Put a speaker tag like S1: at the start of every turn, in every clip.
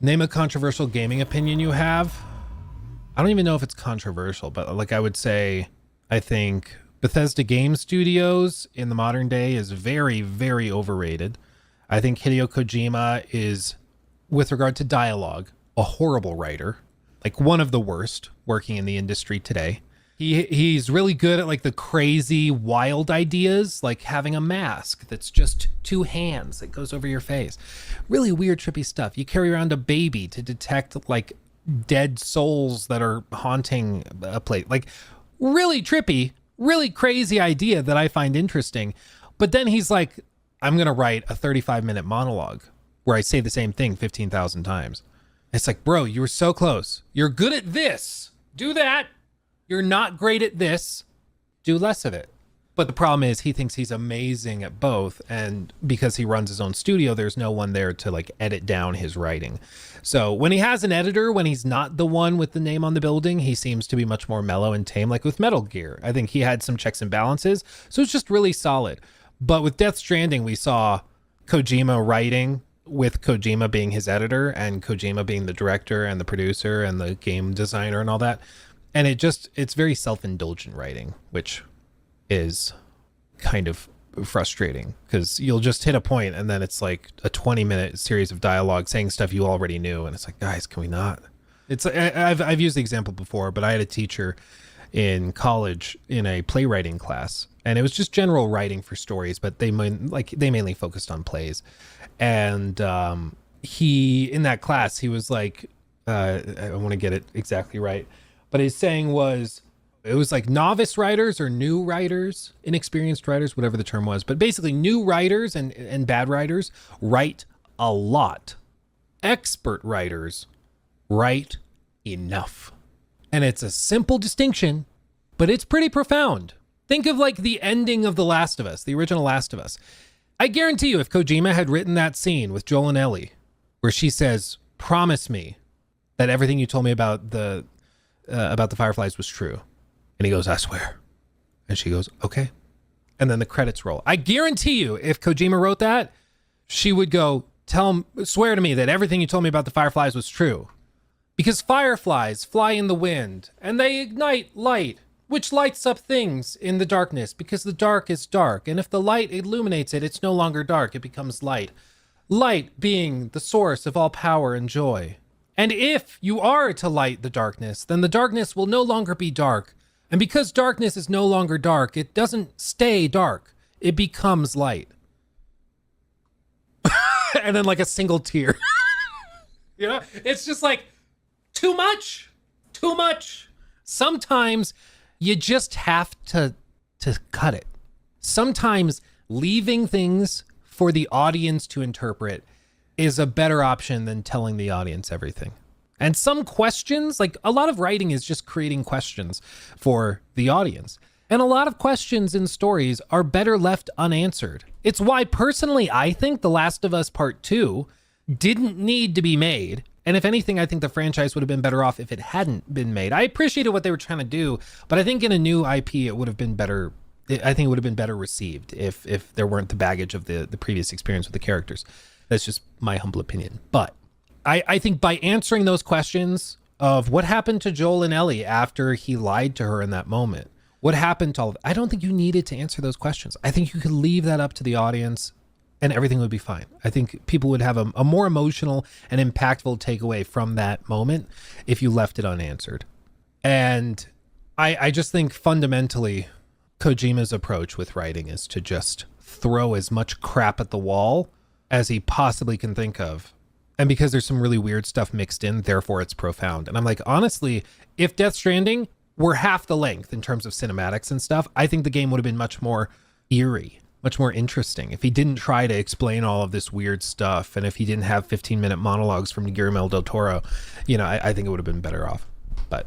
S1: Name a controversial gaming opinion you have. I don't even know if it's controversial, but like I would say, I think Bethesda Game Studios in the modern day is very, very overrated. I think Hideo Kojima is, with regard to dialogue, a horrible writer, like one of the worst working in the industry today. He's really good at like the crazy, wild ideas, like having a mask that's just two hands that goes over your face. Really weird, trippy stuff. You carry around a baby to detect like dead souls that are haunting a place. Like really trippy, really crazy idea that I find interesting. But then he's like, I'm going to write a 35-minute monologue where I say the same thing 15,000 times. It's like, bro, you were so close. You're good at this. Do that. You're not great at this. Do less of it. But the problem is he thinks he's amazing at both. And because he runs his own studio, there's no one there to like edit down his writing. So when he has an editor, when he's not the one with the name on the building, he seems to be much more mellow and tame, like with Metal Gear. I think he had some checks and balances. So it's just really solid. But with Death Stranding, we saw Kojima writing with Kojima being his editor and Kojima being the director and the producer and the game designer and all that. And it's very self-indulgent writing, which is kind of frustrating because you'll just hit a point and then it's like a 20-minute series of dialogue saying stuff you already knew. And it's like, guys, can we not? I've used the example before, but I had a teacher in college in a playwriting class, and it was just general writing for stories, but they mainly focused on plays. And in that class, he was like, I want to get it exactly right, but his saying was, it was like novice writers or new writers, inexperienced writers, whatever the term was. But basically new writers and bad writers write a lot. Expert writers write enough. And it's a simple distinction, but it's pretty profound. Think of like the ending of The Last of Us, the original Last of Us. I guarantee you if Kojima had written that scene with Joel and Ellie, where she says, promise me that everything you told me about the Fireflies was true. And he goes, I swear. And she goes, okay. And then the credits roll. I guarantee you, if Kojima wrote that, she would go, swear to me that everything you told me about the Fireflies was true. Because fireflies fly in the wind and they ignite light, which lights up things in the darkness because the dark is dark. And if the light illuminates it, it's no longer dark. It becomes light. Light being the source of all power and joy. And if you are to light the darkness, then the darkness will no longer be dark. And because darkness is no longer dark, it doesn't stay dark. It becomes light. And then like a single tear. You know, it's just like too much. Sometimes you just have to cut it. Sometimes leaving things for the audience to interpret is a better option than telling the audience everything. And some questions, like a lot of writing is just creating questions for the audience. And a lot of questions in stories are better left unanswered. It's why personally I think The Last of Us Part 2 didn't need to be made. And if anything, I think the franchise would have been better off if it hadn't been made. I appreciated what they were trying to do, but I think in a new IP, it would have been better. I think it would have been better received if there weren't the baggage of the previous experience with the characters. That's just my humble opinion. But I think by answering those questions of what happened to Joel and Ellie after he lied to her in that moment, what happened to all of it, I don't think you needed to answer those questions. I think you could leave that up to the audience and everything would be fine. I think people would have a more emotional and impactful takeaway from that moment if you left it unanswered. And I just think fundamentally Kojima's approach with writing is to just throw as much crap at the wall as he possibly can think of. And because there's some really weird stuff mixed in, therefore it's profound. And I'm like, honestly, if Death Stranding were half the length in terms of cinematics and stuff, I think the game would have been much more eerie, much more interesting if he didn't try to explain all of this weird stuff. And if he didn't have 15-minute monologues from Guillermo del Toro, you know, I think it would have been better off. But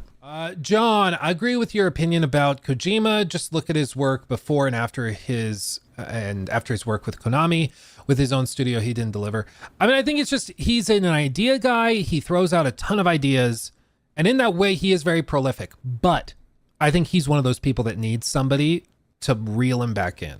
S1: John, I agree with your opinion about Kojima. Just look at his work before and after his work with Konami. With his own studio, he didn't deliver. I mean, I think it's just he's an idea guy. He throws out a ton of ideas. And in that way, he is very prolific. But I think he's one of those people that needs somebody to reel him back in.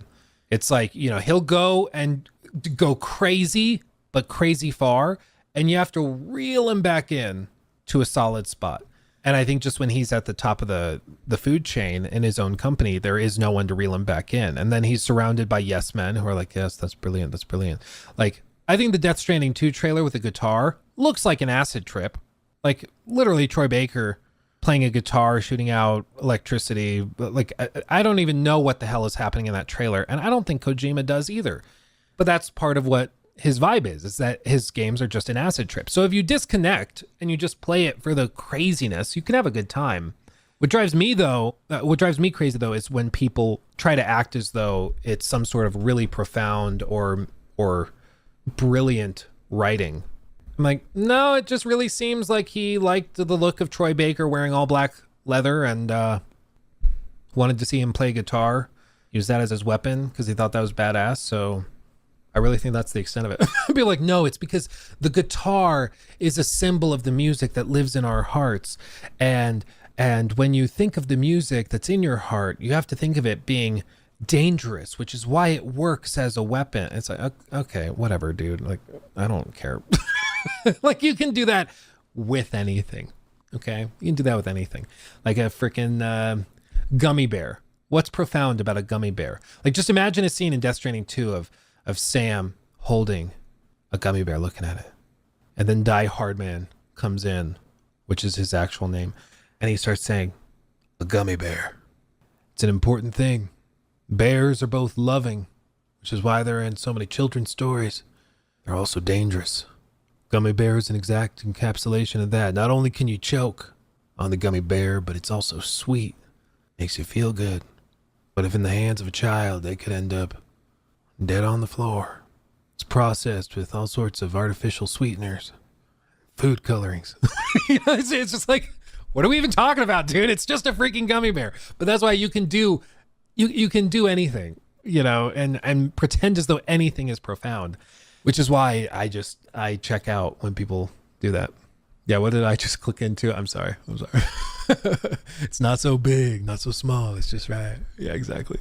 S1: It's like, you know, he'll go and go crazy, but crazy far. and you have to reel him back in to a solid spot. And I think just when he's at the top of the food chain in his own company, there is no one to reel him back in. And then he's surrounded by yes men who are like, yes, that's brilliant. That's brilliant. Like, I think the Death Stranding 2 trailer with a guitar looks like an acid trip. Like, literally Troy Baker playing a guitar, shooting out electricity. Like, I don't even know what the hell is happening in that trailer. And I don't think Kojima does either. But that's part of what his vibe is that his games are just an acid trip. So if you disconnect and you just play it for the craziness, you can have a good time. What drives me crazy though, is when people try to act as though it's some sort of really profound or brilliant writing. I'm like, no, it just really seems like he liked the look of Troy Baker wearing all black leather and wanted to see him play guitar, use that as his weapon because he thought that was badass. So I really think that's the extent of it. I'd be like, no, it's because the guitar is a symbol of the music that lives in our hearts. And when you think of the music that's in your heart, you have to think of it being dangerous, which is why it works as a weapon. It's like, okay, whatever, dude. Like, I don't care. Like, you can do that with anything. Okay? You can do that with anything. Like a freaking gummy bear. What's profound about a gummy bear? Like, just imagine a scene in Death Stranding 2 of Sam holding a gummy bear looking at it. And then Die Hard Man comes in, which is his actual name. And he starts saying, a gummy bear. It's an important thing. Bears are both loving, which is why they're in so many children's stories. They're also dangerous. Gummy bear is an exact encapsulation of that. Not only can you choke on the gummy bear, but it's also sweet. Makes you feel good. But if in the hands of a child, they could end up dead on the floor. It's processed with all sorts of artificial sweeteners, food colorings. You know, it's just like, what are we even talking about, dude? It's just a freaking gummy bear. But that's why you can do anything, you know, and pretend as though anything is profound, which is why I check out when people do that. Yeah, what did I just click into? I'm sorry. It's not so big, not so small. It's just right. Yeah, exactly.